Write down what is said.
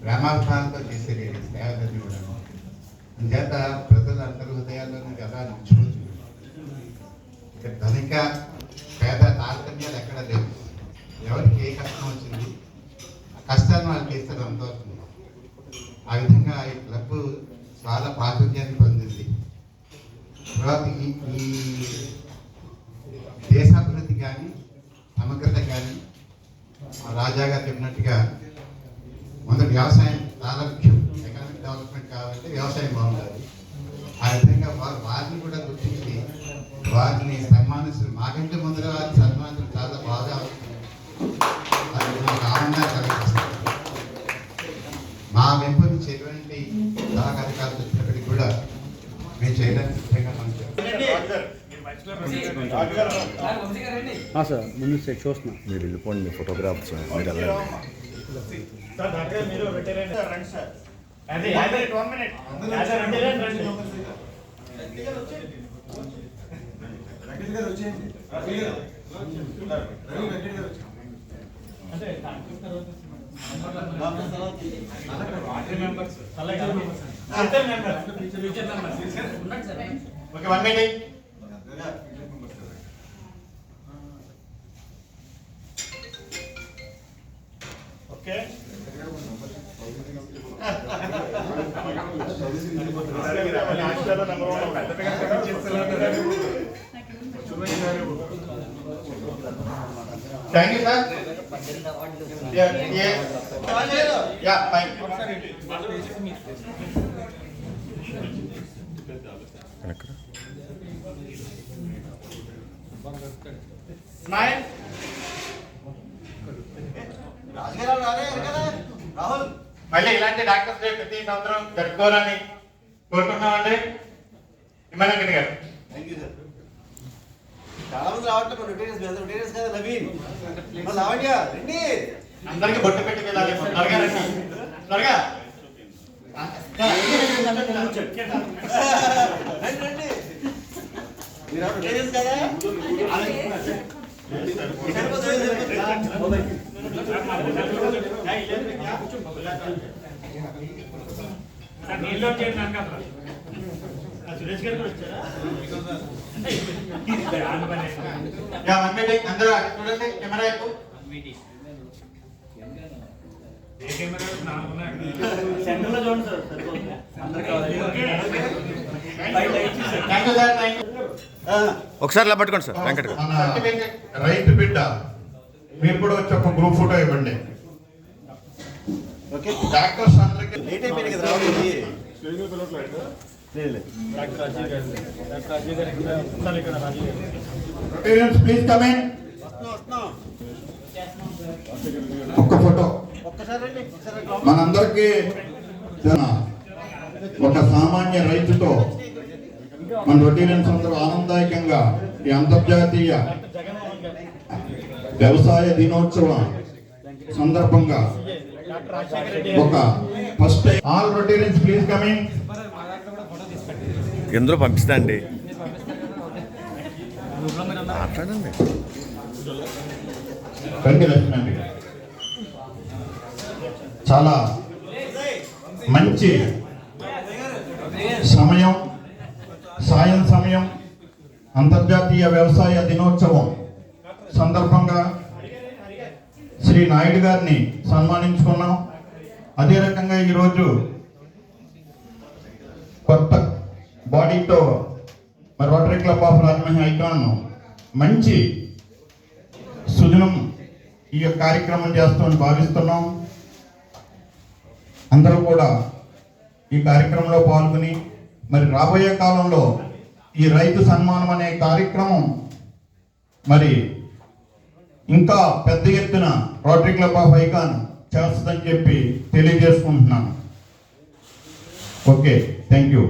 గ్రామార్థాలతో చేసే సేవలన్నీ కూడా అంచేత ప్రజల అంతర్హృదయాల్లోనూ ఎలా నిలిచిపోతుంది. ధనిక పేద తారతమ్యాలు ఎక్కడ లేవు. ఎవరికి ఏ కష్టం వచ్చింది ఆ కష్టాన్ని వాళ్ళకి ఇస్తారు అంతవరకు. ఆ విధంగా ఈ క్లబ్ చాలా ప్రాచుర్యాన్ని పొందింది. తర్వాత ఈ దేశాభివృద్ధి కానీ సమగ్రత కానీ రాజా గారు చెప్పినట్టుగా మొదటి వ్యవసాయం చాలా ముఖ్యం. ఎకనామిక్ డెవలప్మెంట్ కావాలంటే వ్యవసాయం బాగుండాలి. ఆ విధంగా వారిని కూడా గుర్తించి వారిని సన్మానిస్తారు. మాకంటే ముందర వారిని సన్మానించడం చాలా బాగా అది మాకు ఆనందంగా కలిగిస్తుంది. మా వెంపు నుంచి ఎటువంటి సహకారికాలు వచ్చినప్పటికీ కూడా మేము చేయడానికి ముఖ్యంగా సార్ ముందు చూస్తున్నా. మీరు వెళ్ళిపోండి, మీ ఫోటోగ్రాఫ్స్ మీరు వెళ్ళండి. Okay 1 minute. Okay thank you sir. Yeah fine. Smile. Rahul మళ్ళీ ఇలాంటి డాక్టర్స్ డే ప్రతి సంవత్సరం జరుపుకోవాలని కోరుకుంటున్నామండి. హిమానందన్ గారు. Thank you sir. చాలా మంది రావట్లేదు. రొటేరియన్స్ కదా నవీన్ లావణ్య రండి. అందరికి బొట్టు పెట్టి వెళ్ళాలి. త్వరగా రండి, త్వరగా రండి. మీరు రొటేరియన్స్ కదా. అందరూ చూడండి కెమెరా వైపు. ఒకసారి ఇలా పట్టుకోండి సార్. వెంకట రైతు బిడ్డ మీరు కూడా వచ్చి ఒక గ్రూప్ ఫోటో ఇవ్వండి. డాక్టర్స్ అందరికీ లేట్ అయిపోయింది కదా రావాలి. Please come in. ఒక్క ఫోటో మనందరికీ. ఒక సామాన్య రైతుతో మన రొటీరియన్స్ అందరూ ఆనందదాయకంగా ఈ అంతర్జాతీయ వ్యవసాయ దినోత్సవం సందర్భంగా ఒక first all rotarians please come in. ఎందులో పంపిస్తా అండి, మాట్లాడండి. చాలా మంచి సమయం, సమయం అంతర్జాతీయ వ్యవసాయ దినోత్సవం సందర్భంగా శ్రీ నాయుడు గారిని సన్మానించుకున్నాం. అదే రకంగా ఈరోజు కొత్త బాడీతో రోటరీ క్లబ్ ఆఫ్ రాజమహి ఐకాన్ మంచి సుదినం ఈ కార్యక్రమం చేస్తామని భావిస్తున్నాం. అందరూ కూడా ఈ కార్యక్రమంలో పాల్గొని మరి రాబోయే కాలంలో ఈ రైతు సన్మానం అనే కార్యక్రమం మరి ఇంకా పెద్ద ఎత్తున రోటరీ క్లబ్ ఆఫ్ ఐకాన్ చేస్తుందని చెప్పి తెలియజేసుకుంటున్నాను. Okay, thank you.